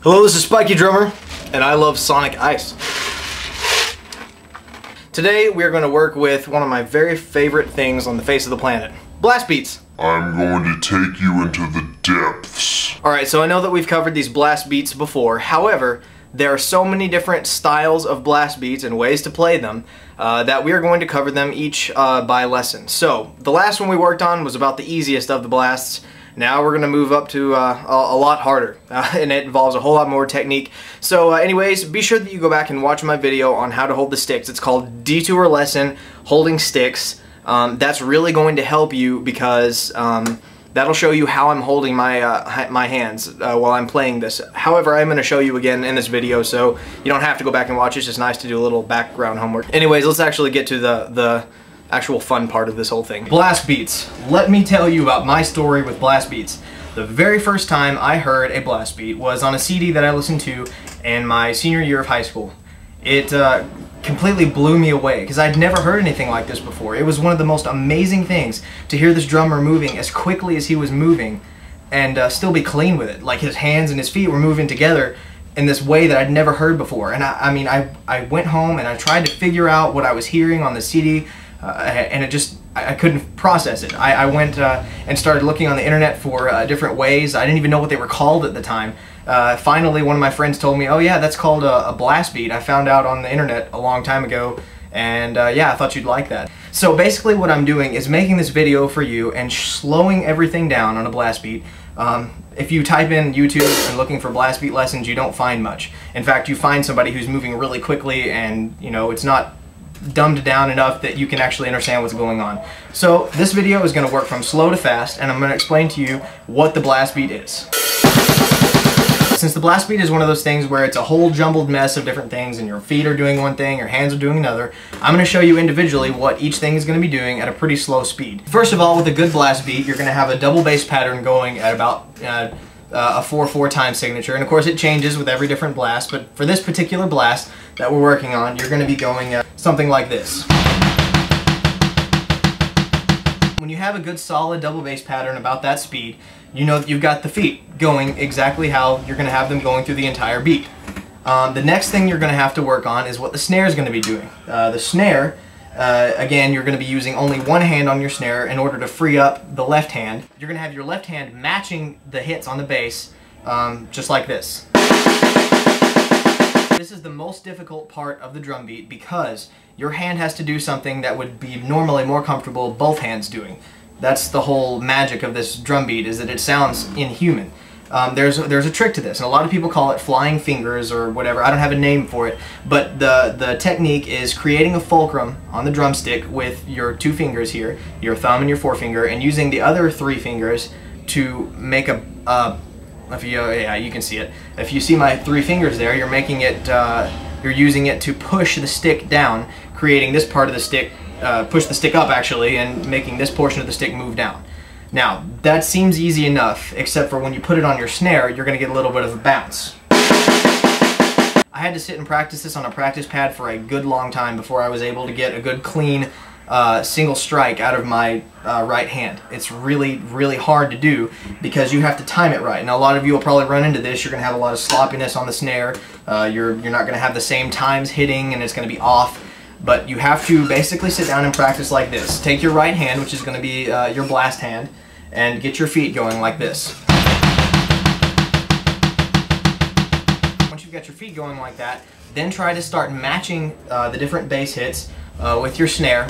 Hello, this is Spikeydrummer, and I love Sonic Ice. Today we are going to work with one of my very favorite things on the face of the planet, blast beats. I'm going to take you into the depths. Alright, so I know that we've covered these blast beats before, however, there are so many different styles of blast beats and ways to play them that we are going to cover them each by lesson. So, the last one we worked on was about the easiest of the blasts. Now we're going to move up to a lot harder, and it involves a whole lot more technique. So anyways, be sure that you go back and watch my video on how to hold the sticks. It's called Detour Lesson, Holding Sticks. That's really going to help you because that'll show you how I'm holding my hands while I'm playing this. However, I'm going to show you again in this video, so you don't have to go back and watch. It's just nice to do a little background homework. Anyways, let's actually get to the actual fun part of this whole thing. Blast beats. Let me tell you about my story with blast beats. The very first time I heard a blast beat was on a CD that I listened to in my senior year of high school. It completely blew me away because I'd never heard anything like this before. It was one of the most amazing things to hear this drummer moving as quickly as he was moving and still be clean with it. Like his hands and his feet were moving together in this way that I'd never heard before. And I went home and I tried to figure out what I was hearing on the CD. And I couldn't process it. I went and started looking on the internet for different ways. I didn't even know what they were called at the time. Finally, one of my friends told me, oh yeah, that's called a blast beat. I found out on the internet a long time ago, and yeah, I thought you'd like that. So basically what I'm doing is making this video for you and slowing everything down on a blast beat. If you type in YouTube and looking for blast beat lessons, you don't find much. In fact, you find somebody who's moving really quickly and, you know, it's not dumbed down enough that you can actually understand what's going on. So this video is going to work from slow to fast, and I'm going to explain to you what the blast beat is. Since the blast beat is one of those things where it's a whole jumbled mess of different things and your feet are doing one thing, your hands are doing another, I'm going to show you individually what each thing is going to be doing at a pretty slow speed. First of all, with a good blast beat, you're going to have a double bass pattern going at about a 4/4 time signature, and of course it changes with every different blast, but for this particular blast that we're working on, you're going to be going something like this. When you have a good solid double bass pattern about that speed, you know that you've got the feet going exactly how you're going to have them going through the entire beat. The next thing you're going to have to work on is what the snare is going to be doing. The snare, again, you're going to be using only one hand on your snare in order to free up the left hand. You're going to have your left hand matching the hits on the bass, just like this. This is the most difficult part of the drum beat because your hand has to do something that would be normally more comfortable both hands doing. That's the whole magic of this drum beat, is that it sounds inhuman. There's a trick to this, and a lot of people call it flying fingers or whatever. I don't have a name for it, but the technique is creating a fulcrum on the drumstick with your two fingers here, your thumb and your forefinger, and using the other three fingers to make yeah, you can see it. If you see my three fingers there, you're making it, you're using it to push the stick down, creating this part of the stick, push the stick up actually, and making this portion of the stick move down. Now, that seems easy enough, except for when you put it on your snare, you're going to get a little bit of a bounce. I had to sit and practice this on a practice pad for a good long time before I was able to get a good clean single strike out of my right hand. It's really, really hard to do because you have to time it right. Now, a lot of you will probably run into this. You're going to have a lot of sloppiness on the snare. You're not going to have the same times hitting, and it's going to be off. But you have to basically sit down and practice like this. Take your right hand, which is going to be your blast hand, and get your feet going like this. Once you've got your feet going like that, then try to start matching the different bass hits with your snare.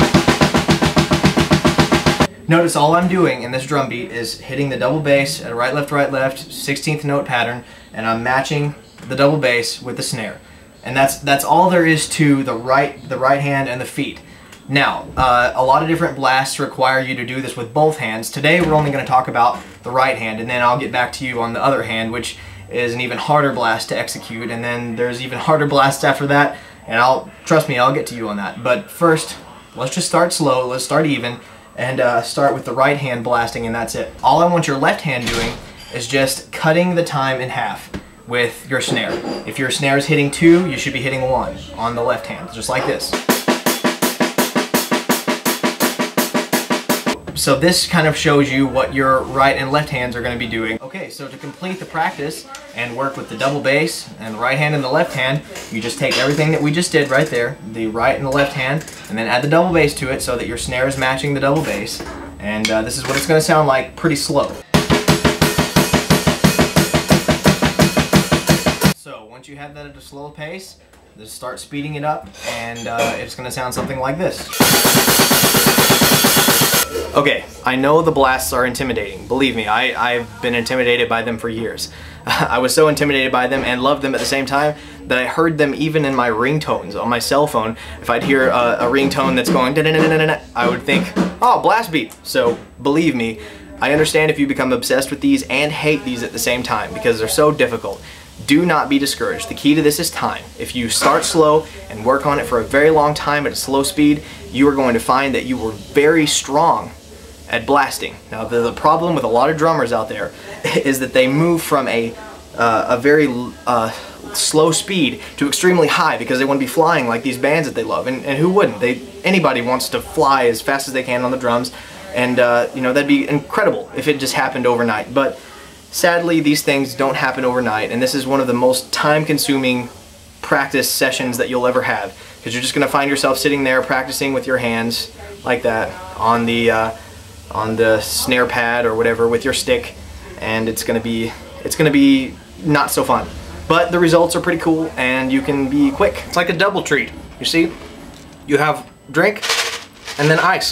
Notice all I'm doing in this drum beat is hitting the double bass at a right, left, 16th note pattern, and I'm matching the double bass with the snare. And that's all there is to the right hand and the feet. Now, a lot of different blasts require you to do this with both hands. Today we're only going to talk about the right hand, and then I'll get back to you on the other hand, which is an even harder blast to execute, and then there's even harder blasts after that, and trust me, I'll get to you on that. But first, let's just start slow, let's start even, and start with the right hand blasting, and that's it. All I want your left hand doing is just cutting the time in half with your snare. If your snare is hitting 2, you should be hitting 1 on the left hand, just like this. So this kind of shows you what your right and left hands are going to be doing. Okay, so to complete the practice and work with the double bass and the right hand and the left hand, you just take everything that we just did right there, the right and the left hand, and then add the double bass to it so that your snare is matching the double bass. And this is what it's going to sound like, pretty slow. So once you have that at a slow pace, just start speeding it up, and it's going to sound something like this. Okay, I know the blasts are intimidating. Believe me, I've been intimidated by them for years. I was so intimidated by them and loved them at the same time that I heard them even in my ringtones on my cell phone. If I'd hear a ringtone that's going da-da-da-da-da-da, I would think, oh, blast beat. So believe me, I understand if you become obsessed with these and hate these at the same time because they're so difficult. Do not be discouraged. The key to this is time. If you start slow and work on it for a very long time at a slow speed, you are going to find that you are very strong at blasting. Now the problem with a lot of drummers out there is that they move from a very slow speed to extremely high because they want to be flying like these bands that they love, and who wouldn't? Anybody wants to fly as fast as they can on the drums, and you know, that'd be incredible if it just happened overnight. But sadly, these things don't happen overnight, and this is one of the most time-consuming practice sessions that you'll ever have, because you're just going to find yourself sitting there practicing with your hands like that on the snare pad or whatever with your stick, and it's gonna be not so fun. But the results are pretty cool, and you can be quick. It's like a double treat. You see, you have drink and then ice.